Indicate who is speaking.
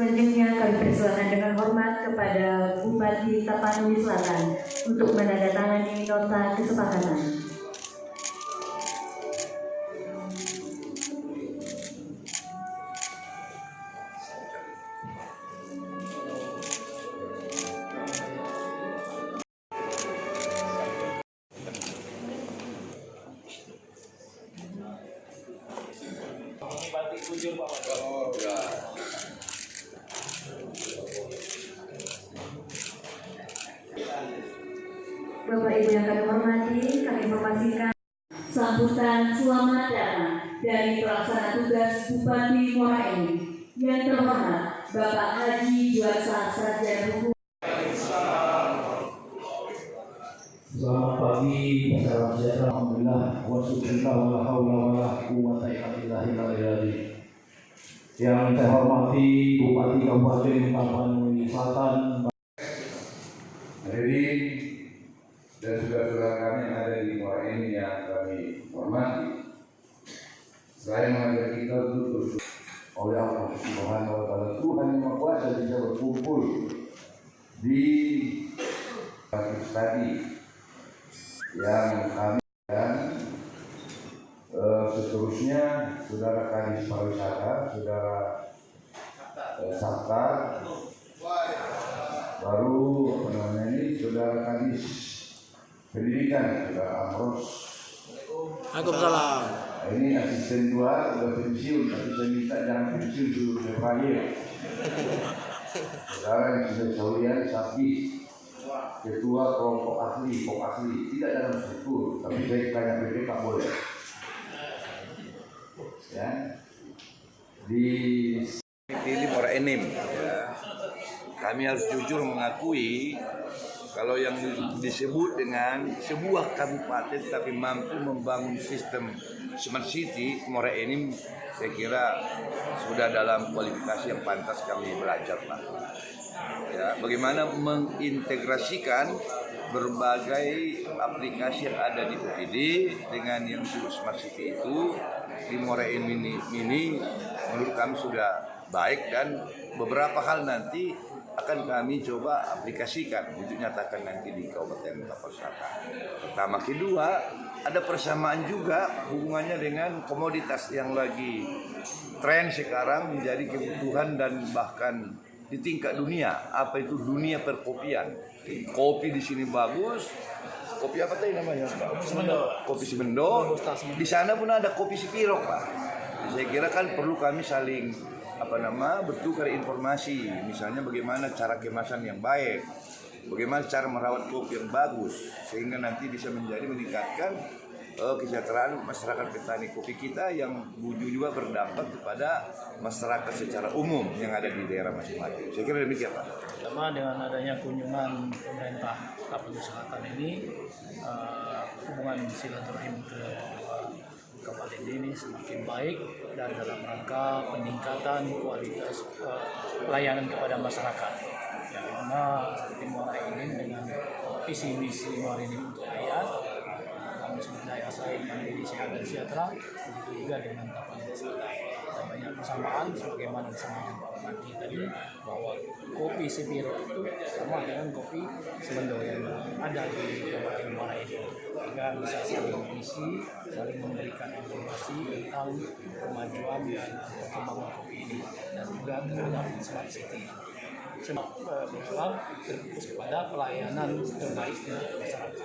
Speaker 1: Selanjutnya kami persilakan dengan hormat kepada Bupati Tapanuli Selatan untuk menandatangani nota kesepakatan. Bapak Ibu yang kami hormati, kami informasikan sambutan selamat datang dari pelaksana tugas Bupati Muara Enim yang terhormat Bapak Haji Juarsa Sarjana Hukum.
Speaker 2: Selamat pagi, salam sejahtera, alhamdulillah, wa syukurillah, wa la haula wa la quwwata illa billah. Yang saya hormati Bupati Kabupaten Tapanuli Selatan,
Speaker 3: Hadirin dan saudara-saudara kami yang ada di Muara Enim yang kami hormati, saya mengajak kita untuk bersyukur oleh Allah Subhanahu wa Ta'ala, Tuhan yang Maha Kuasa, bisa berkumpul di tadi yang kami dan seterusnya saudara Kadis Pariwisata, saudara Sakar, baru saudara Kadis Pendidikan, saudara Amros.
Speaker 4: Waalaikumsalam.
Speaker 3: Ini asisten 2 sudah pensiun, tapi saya minta jangan pensiun dulu, saya panggil. Saudara yang sudah Saulian Sapi, ketua kelompok ahli, tidak dalam struktur, tapi saya tanya PP tak boleh. Ya, di Muara Enim, ya, kami harus jujur mengakui kalau yang disebut dengan sebuah kabupaten tapi mampu membangun sistem smart city, Muara Enim saya kira sudah dalam kualifikasi yang pantas kami belajar, Pak. Ya, bagaimana mengintegrasikan berbagai aplikasi yang ada di UPD dengan yang disebut smart city itu di Muara Enim ini menurut kami sudah baik, dan beberapa hal nanti akan kami coba aplikasikan untuk nyatakan nanti di Kabupaten Tapanuli Selatan. Pertama, kedua, ada persamaan juga hubungannya dengan komoditas yang lagi tren sekarang menjadi kebutuhan dan bahkan di tingkat dunia. Apa itu dunia perkopian? Kopi di sini bagus. Kopi apa tadi namanya? Kopi Simendo. Di sana pun ada kopi Sipirok, Pak. Saya kira kan perlu kami saling bertukar informasi, misalnya bagaimana cara kemasan yang baik, bagaimana cara merawat kopi yang bagus, sehingga nanti bisa meningkatkan kesejahteraan masyarakat petani kopi kita yang juga berdampak kepada masyarakat secara umum yang ada di daerah masing-masing. Saya kira demikian, Pak.
Speaker 4: Sama dengan adanya kunjungan pemerintah Tapanuli Selatan ini, hubungan silaturahim ke kabupaten ini semakin baik dan dalam rangka peningkatan kualitas pelayanan kepada masyarakat. Yang mana seperti Muara Enim dengan visi misi Muara Enim untuk rakyat, kami sumber daya saing mandiri sehat dan sejahtera, begitu juga dengan Tapanuli Selatan. Ada banyak persamaan sebagaimana disampaikan Pak Bupati tadi, bahwa kopi Sipiro itu sama dengan kopi Simendo yang ada di Kabupaten Muara Enim, sehingga bisa saling mengisi, saling memberikan informasi tentang kemajuan dan perkembangan kopi ini, dan juga terhadap smart city. Semua berjuang berfokus kepada pelayanan terbaik untuk masyarakat.